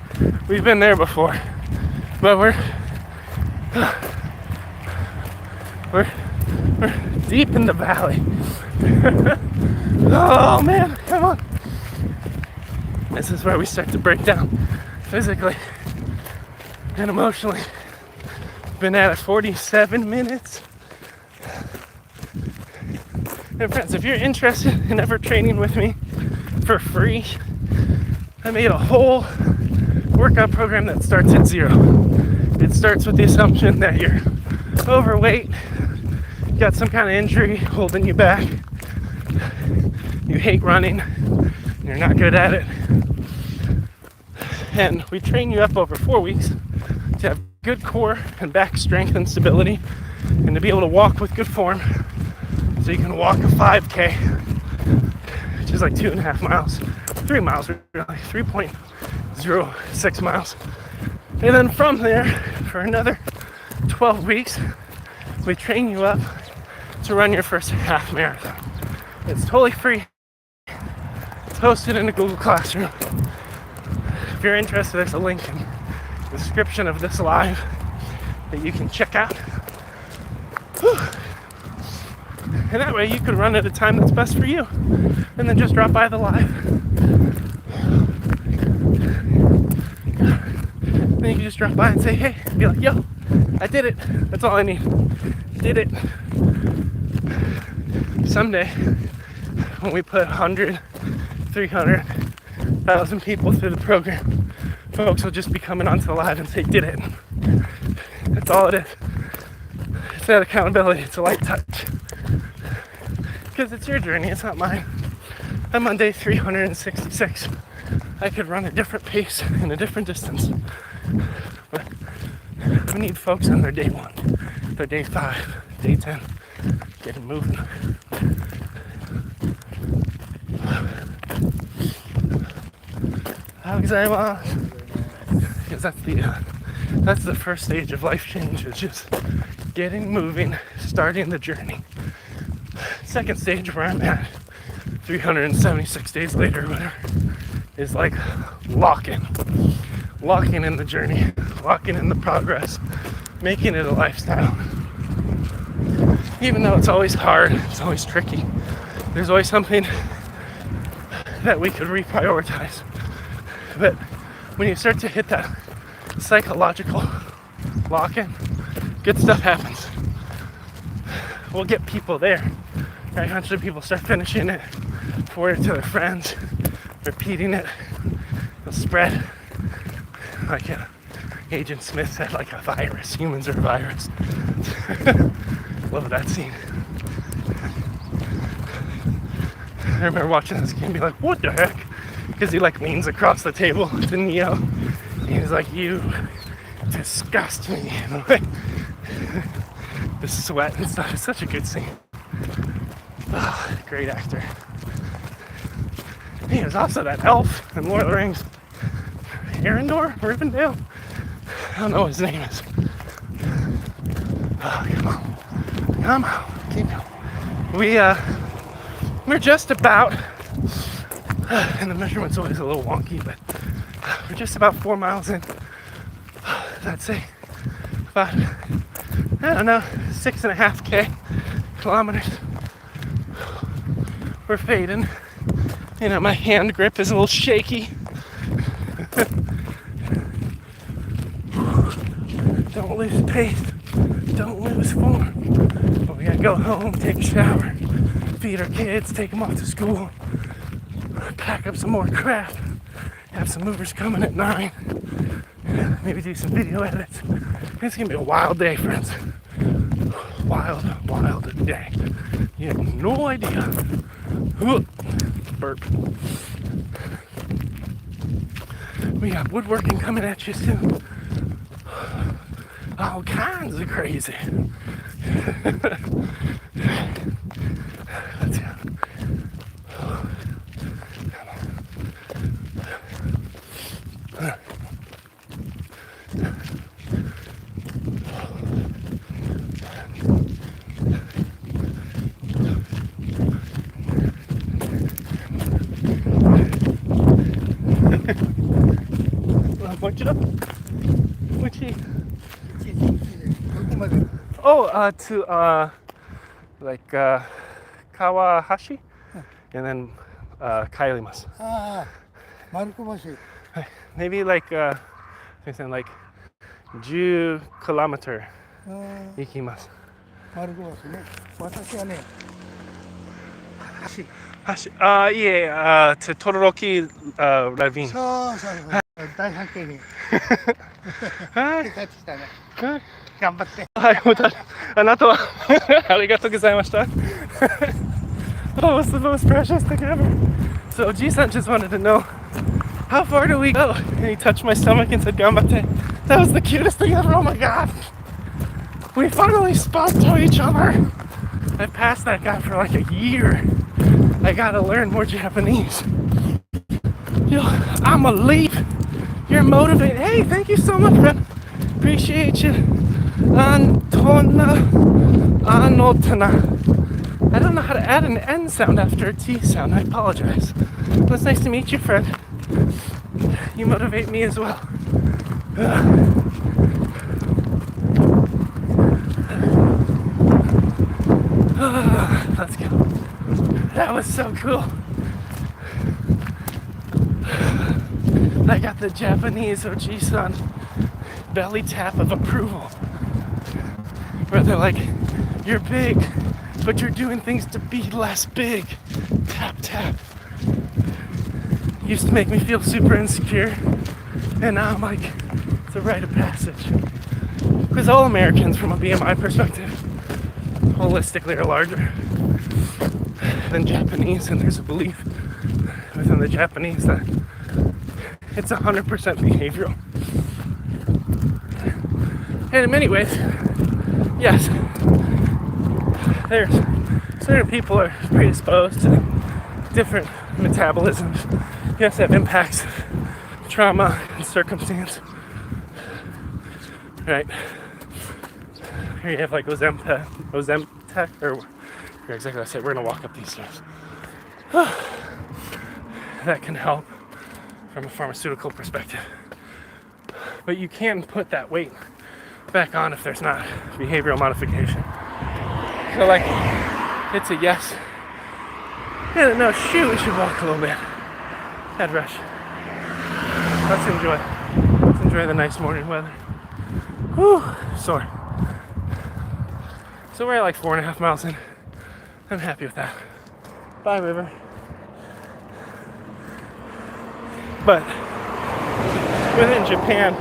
We've been there before. But we're deep in the valley. Oh man, come on. This is where we start to break down physically and emotionally. Been at it 47 minutes. And friends, if you're interested in ever training with me for free, I made a whole workout program that starts at 0. It starts with the assumption that you're overweight, got some kind of injury holding you back, you hate running, you're not good at it. And we train you up over 4 weeks to have good core and back strength and stability, and to be able to walk with good form. So you can walk a 5K, which is like 2.5 miles, 3 miles really, 3.06 miles. And then from there, for another 12 weeks, we train you up to run your first half marathon. It's totally free. It's hosted in a Google Classroom. If you're interested, there's a link in the description of this live that you can check out. Whew. And that way you can run at a time that's best for you. And then just drop by the live. Then you can just drop by and say, hey, be like, yo, I did it. That's all I need. Did it. Someday, when we put 100, 300,000 people through the program, folks will just be coming onto the live and say, did it. That's all it is. It's that accountability. It's a light touch. Because it's your journey, it's not mine. I'm on day 366. I could run a different pace and a different distance. But we need folks on their day 1, their day 5, day 10, getting moving. How excited am I? Because that's the first stage of life change, is just getting moving, starting the journey. Second stage, where I'm at 376 days later, whatever, is like locking in the journey, locking in the progress, making it a lifestyle. Even though it's always hard, it's always tricky, there's always something that we could reprioritize. But when you start to hit that psychological lock-in, good stuff happens. We'll get people there. Right? Eventually people start finishing it, forward it to their friends, repeating it. It'll spread. Like Agent Smith said, like a virus. Humans are a virus. Love that scene. I remember watching this game and be like, what the heck? Because he like leans across the table to Neo. And he's like, you disgust me. And like, the sweat and stuff. It's such a good scene. Oh, great actor. He was also that elf in Lord of the Rings. Arendelle? Rivendell? I don't know what his name is. Oh, come on. Come on. Keep going. We're just about, and the measurement's always a little wonky, but we're just about 4 miles in. I'd say about, I don't know, 6.5 kilometers. We're fading. You know, my hand grip is a little shaky. Don't lose pace. Don't lose form. But we gotta go home, take a shower, feed our kids, take them off to school, pack up some more crap, have some movers coming at 9, maybe do some video edits. It's gonna be a wild day, friends. Wild day. You have no idea. Burp. We got woodworking coming at you soon. All kinds of crazy. Let's go. Watch it up. Watch it. Oh, to like Kawahashi, and then Kailimasu. Marukobashi. Maybe like like 10 kilometer 行きます。Marukobashi ね。私はね、橋。いえ、to Todoroki Ravine。そう。大発見に。はい。帰ってきたね。はい。頑張って。はい、またあなたはありがとうございました。That was the most precious thing ever. So G-san just wanted to know, how far do we go? And he touched my stomach and said, "Ganbatte." That was the cutest thing ever. Oh my god. We finally spoke to each other. I've passed that guy for like a year. I gotta learn more Japanese. Yo, I'ma leave. You're motivated. Hey, thank you so much, friend. Appreciate you. Antona. Anotana. I don't know how to add an N sound after a T sound. I apologize. But it's nice to meet you, friend. You motivate me as well. Let's go. That was so cool. I got the Japanese Oji-san belly tap of approval. Where they're like, you're big, but you're doing things to be less big. Tap, tap. Used to make me feel super insecure. And now I'm like, it's a rite of passage. Because all Americans, from a BMI perspective, holistically are larger than Japanese. And there's a belief within the Japanese that it's 100% behavioral. And in many ways, yes, there's certain people are predisposed to different metabolisms. You have to have impacts of trauma and circumstance. Right? Here you have like Ozempic, or you're exactly what I said. We're gonna walk up these stairs. That can help from a pharmaceutical perspective. But you can put that weight back on if there's not behavioral modification. So like, it's a yes. Yeah, no, shoot, we should walk a little bit. Head rush. Let's enjoy the nice morning weather. Whew, sore. So we're at like 4.5 miles in. I'm happy with that. Bye, river. But within Japan,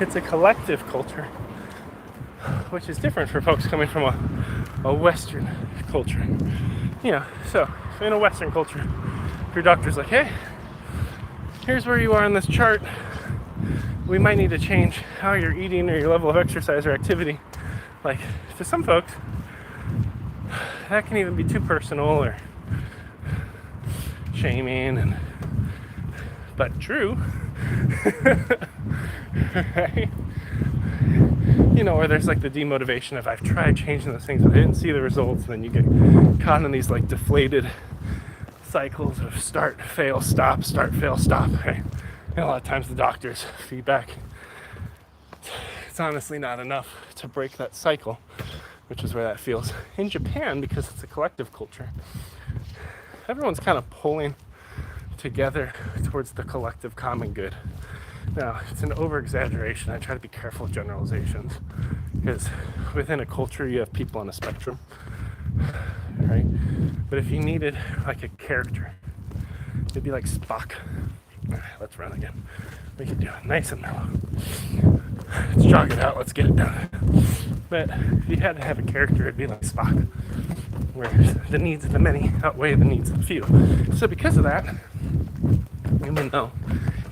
it's a collective culture, which is different for folks coming from a Western culture. You know, so in a Western culture, if your doctor's like, hey, here's where you are on this chart, we might need to change how you're eating or your level of exercise or activity. Like, to some folks, that can even be too personal or shaming, but true. Right? You know, or there's like the demotivation of I've tried changing those things but I didn't see the results, and then you get caught in these like deflated cycles of start, fail, stop, start, fail, stop. Right? And a lot of times the doctor's feedback, it's honestly not enough to break that cycle, which is where that feels. In Japan, because it's a collective culture, everyone's kind of pulling together towards the collective common good. Now, it's an over-exaggeration. I try to be careful with generalizations because within a culture you have people on a spectrum, right? But if you needed like a character, it'd be like Spock. All right, let's run again. We can do it nice and mellow. Let's jog it out. Let's get it done. But if you had to have a character, it'd be like Spock, where the needs of the many outweigh the needs of the few. So because of that, even though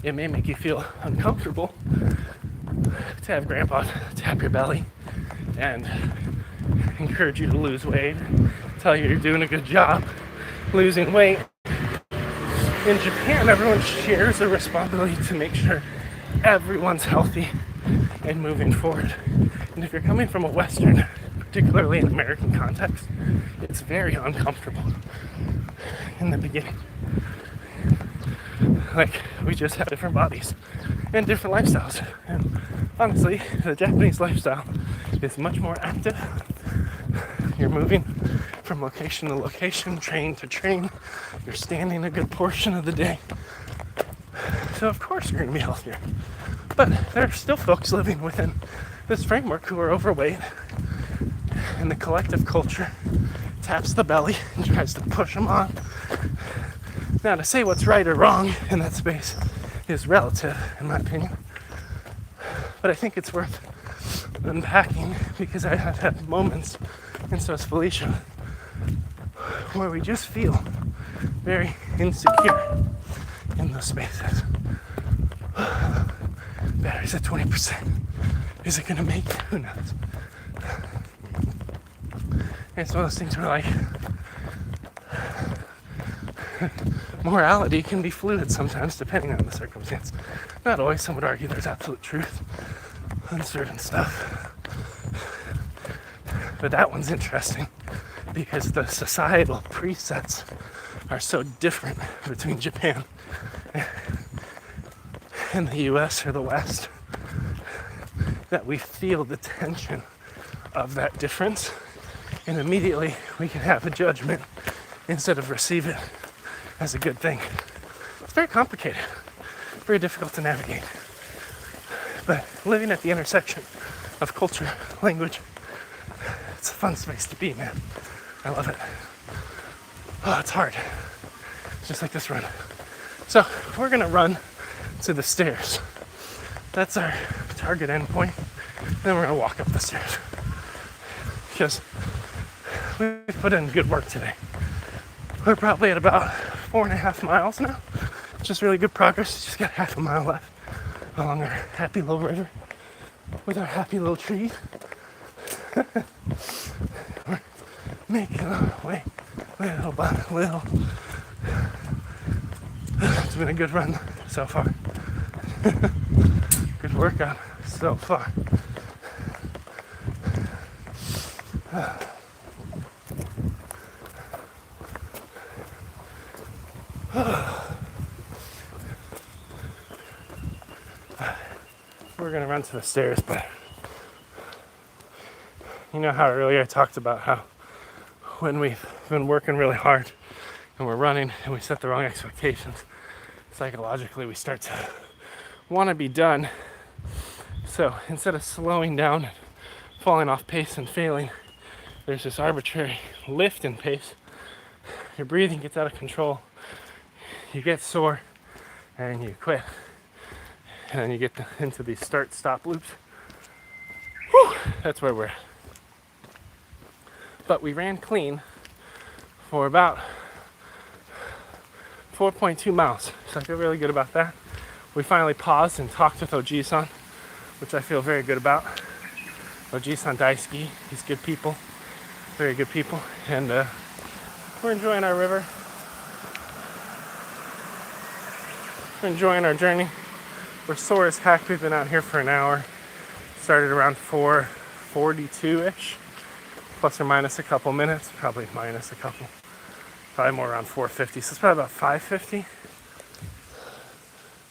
it may make you feel uncomfortable to have grandpa tap your belly and encourage you to lose weight, tell you you're doing a good job losing weight, in Japan, everyone shares the responsibility to make sure everyone's healthy and moving forward. And if you're coming from a Western, particularly an American context, it's very uncomfortable in the beginning. Like, we just have different bodies and different lifestyles. And honestly, the Japanese lifestyle is much more active. You're moving from location to location, train to train. You're standing a good portion of the day. So of course you're going to be healthier. But there are still folks living within this framework who are overweight, and the collective culture taps the belly and tries to push them on. Now, to say what's right or wrong in that space is relative, in my opinion. But I think it's worth unpacking because I have had moments, and so has Felicia, where we just feel very insecure in those spaces. Battery's at 20%. Is it gonna make it? Who knows? And it's one of those things where, like, morality can be fluid sometimes depending on the circumstance. Not always. Some would argue there's absolute truth on certain stuff. But that one's interesting because the societal presets are so different between Japan and the US or the West that we feel the tension of that difference, and immediately we can have a judgment instead of receive it as a good thing. It's very complicated, very difficult to navigate. But living at the intersection of culture, language, it's a fun space to be, man. I love it. Oh, it's hard. Just like this run. So we're gonna run to the stairs. That's our target endpoint. Then we're gonna walk up the stairs. Because we've put in good work today. We're probably at about 4.5 miles now. Just really good progress. Just got half a mile left along our happy little river with our happy little trees. We're making our way little by little. It's been a good run so far. Good workout so far. We're gonna run to the stairs, but you know how earlier I talked about how when we've been working really hard and we're running and we set the wrong expectations, psychologically we start to want to be done. So instead of slowing down and falling off pace and failing, there's this arbitrary lift in pace. Your breathing gets out of control. You get sore and you quit. And then you get into these start-stop loops. Whew, that's where we're at. But we ran clean for about 4.2 miles. So I feel really good about that. We finally paused and talked with Oji-san, which I feel very good about. Oji-san Daisuki, he's good people, very good people. And we're enjoying our river. We're enjoying our journey. We're sore as heck. We've been out here for an hour. Started around 4:42-ish, plus or minus a couple minutes, probably minus a couple. Probably more around 4:50, so it's probably about 5:50.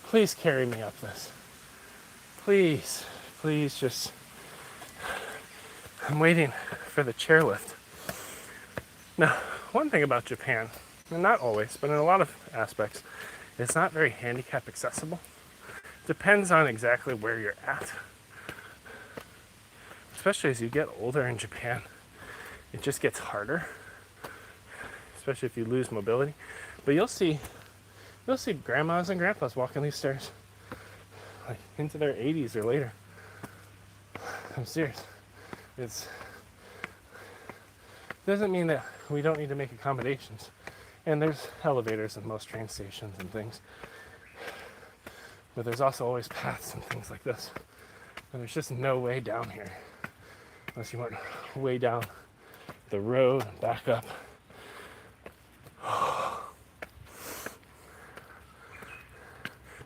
Please carry me up this. Please, please just, I'm waiting for the chairlift. Now, one thing about Japan, and not always, but in a lot of aspects, it's not very handicap accessible. Depends on exactly where you're at. Especially as you get older in Japan, it just gets harder. Especially if you lose mobility. But you'll see grandmas and grandpas walking these stairs like into their 80s or later. I'm serious. It doesn't mean that we don't need to make accommodations. And there's elevators in most train stations and things. But there's also always paths and things like this. And there's just no way down here. Unless you went way down the road and back up.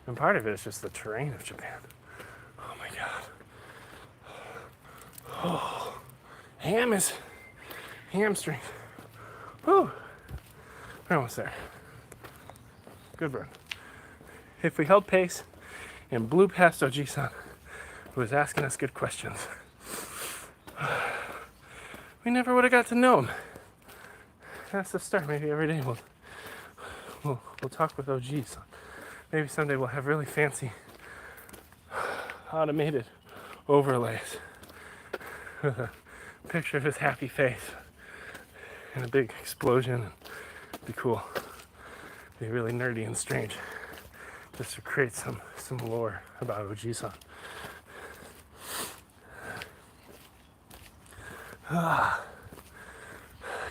And part of it is just the terrain of Japan. Oh my God. Oh, hamstring. Whew. We're almost there. Good run. If we held pace and blew past Oji-san, who was asking us good questions, we never would have got to know him. That's the start. Maybe every day we'll talk with Oji-san. Maybe someday we'll have really fancy automated overlays with a picture of his happy face and a big explosion. It'd be cool. Be really nerdy and strange. Just to create some lore about Oji-san.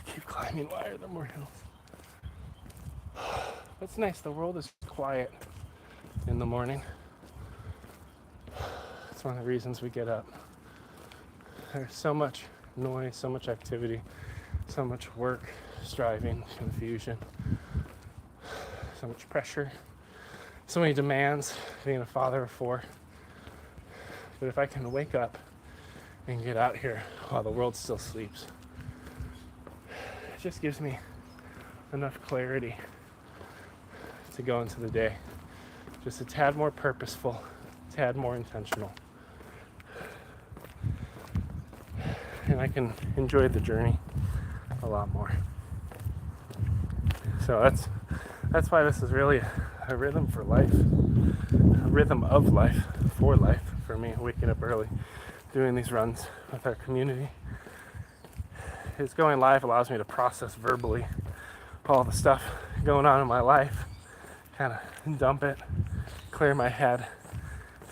Keep climbing higher, the more hills. It's nice, the world is quiet in the morning. It's one of the reasons we get up. There's so much noise, so much activity, so much work, striving, confusion, so much pressure, so many demands, being a father of 4. But if I can wake up and get out here while the world still sleeps, it just gives me enough clarity to go into the day. Just a tad more purposeful, a tad more intentional. And I can enjoy the journey a lot more. So that's why this is really a rhythm for life. A rhythm of life, for life, for me, waking up early, doing these runs with our community. It's going live allows me to process verbally all the stuff going on in my life, kind of dump it, clear my head,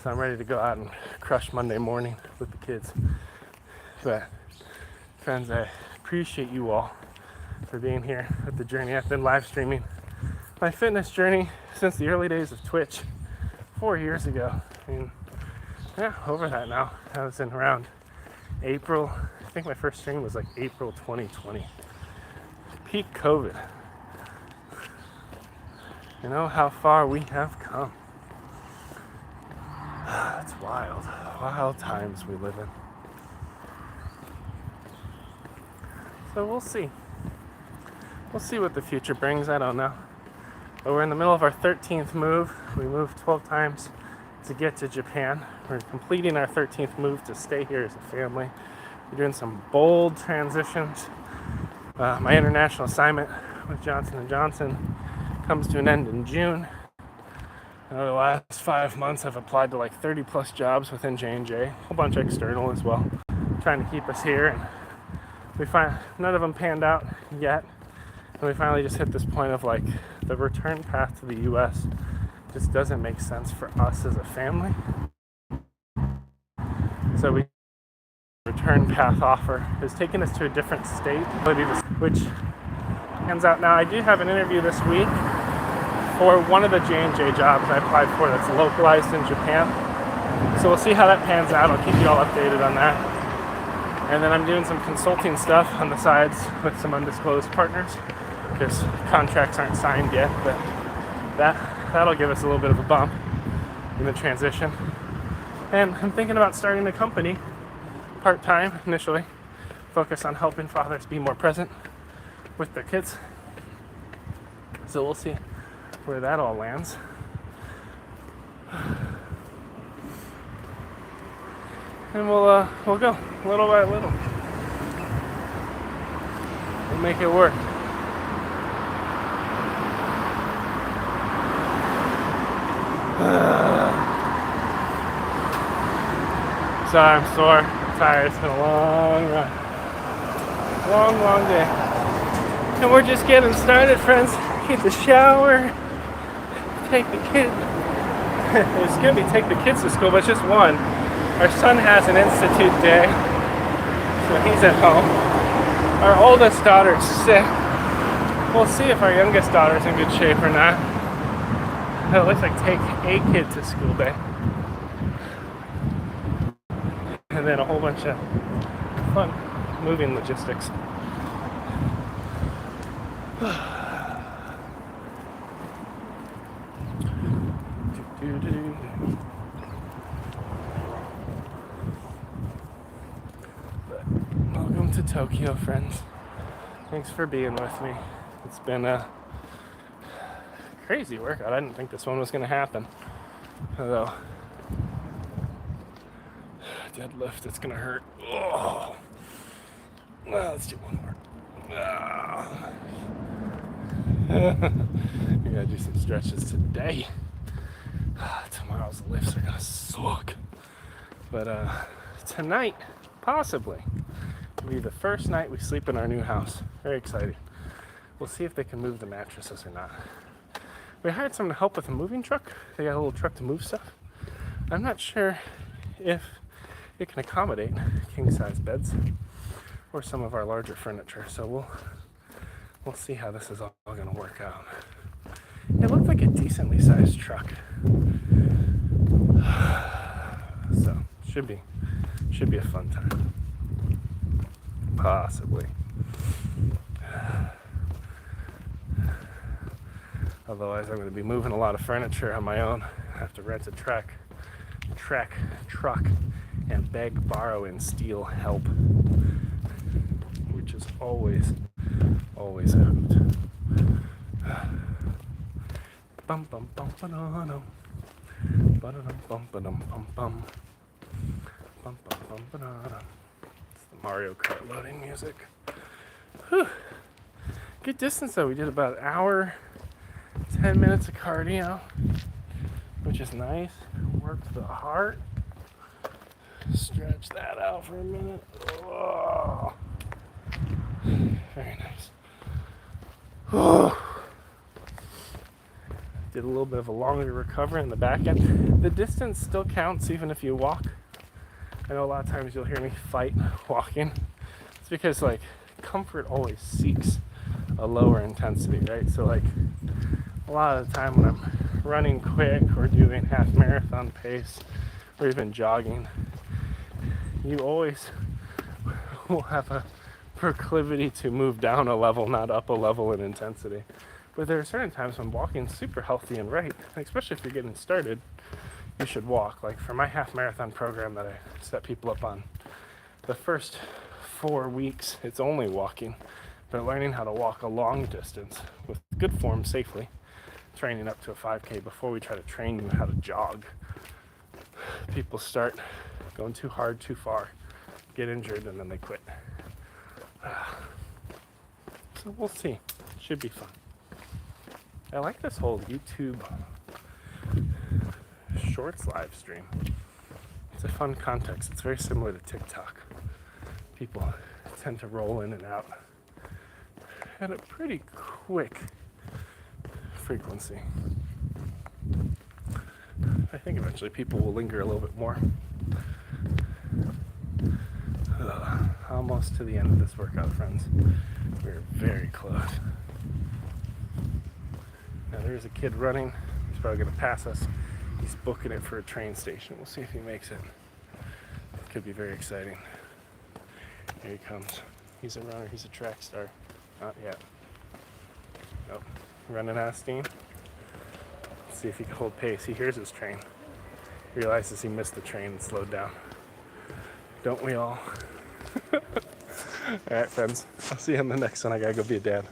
so I'm ready to go out and crush Monday morning with the kids. But friends, I appreciate you all for being here with the journey. I've been live streaming my fitness journey since the early days of Twitch 4 years ago. I mean, yeah, over that now. I was in around April. I think my first stream was like April 2020. Peak COVID. You know how far we have come. It's wild. Wild times we live in. So we'll see. We'll see what the future brings. I don't know. But we're in the middle of our 13th move. We moved 12 times to get to Japan. We're completing our 13th move to stay here as a family. We're doing some bold transitions. My international assignment with Johnson & Johnson comes to an end in June. Over the last 5 months, I've applied to like 30 plus jobs within J&J, a whole bunch external as well, trying to keep us here and none of them panned out yet. And we finally just hit this point of like the return path to the US just doesn't make sense for us as a family. So we return path offer has taken us to a different state, which hands out now. I do have an interview this week for one of the J&J jobs I applied for that's localized in Japan. So we'll see how that pans out. I'll keep you all updated on that. And then I'm doing some consulting stuff on the sides with some undisclosed partners because contracts aren't signed yet, but that'll give us a little bit of a bump in the transition. And I'm thinking about starting a company part-time initially, focus on helping fathers be more present with their kids. So we'll see where that all lands. And we'll go little by little. We'll make it work. Sorry, I'm sore, tired. It's been a long run. Long day. And we're just getting started, friends. Get the shower, take the kids. It's gonna be take the kids to school, but it's just one. Our son has an institute day, so he's at home. Our oldest daughter's sick. We'll see if our youngest daughter's in good shape or not. It looks like take a kid to school day. And then a whole bunch of fun moving logistics. Welcome to Tokyo, friends. Thanks for being with me. It's been a crazy workout. I didn't think this one was going to happen. Although, deadlift, it's going to hurt. Oh. Well, let's do one more. We gotta do some stretches today. Tomorrow's lifts are gonna suck. But tonight, possibly, will be the first night we sleep in our new house. Very exciting. We'll see if they can move the mattresses or not. We hired someone to help with a moving truck. They got a little truck to move stuff. I'm not sure if it can accommodate king-size beds or some of our larger furniture. So we'll see how this is all going to work out. It looked like a decently sized truck. So should be a fun time. Possibly. Otherwise I'm going to be moving a lot of furniture on my own. I have to rent a truck and beg, borrow, and steal help. Which is always a hoot. Bum bum bum ba-da-dum. Ba-da-dum bum ba-dum bum bum. Bum bum bum ba-da-dum. It's the Mario Kart loading music. Whew. Good distance though. We did about an hour, 10 minutes of cardio, which is nice. Worked the heart. Stretch that out for a minute. Oh. Very nice. Oh. Did a little bit of a longer recovery in the back end. The distance still counts even if you walk. I know a lot of times you'll hear me fight walking. It's because like comfort always seeks a lower intensity, right? So like a lot of the time when I'm running quick or doing half marathon pace or even jogging, you always will have a proclivity to move down a level, not up a level in intensity. But there are certain times when walking is super healthy and right, especially if you're getting started, you should walk. Like for my half marathon program that I set people up on, the first 4 weeks, it's only walking. But learning how to walk a long distance with good form safely, training up to a 5K before we try to train you how to jog. People start going too hard, too far, get injured, and then they quit. So we'll see. Should be fun. I like this whole YouTube Shorts live stream. It's a fun context. It's very similar to TikTok. People tend to roll in and out at a pretty quick frequency. I think eventually people will linger a little bit more. Almost to the end of this workout, friends. We're very close. Now there's a kid running. He's probably going to pass us. He's booking it for a train station. We'll see if he makes it. It could be very exciting. Here he comes. He's a runner. He's a track star. Not yet. Nope. Running out of steam. Let's see if he can hold pace. He hears his train. Realizes he missed the train and slowed down. Don't we all? Alright, friends. I'll see you on the next one. I gotta go be a dad.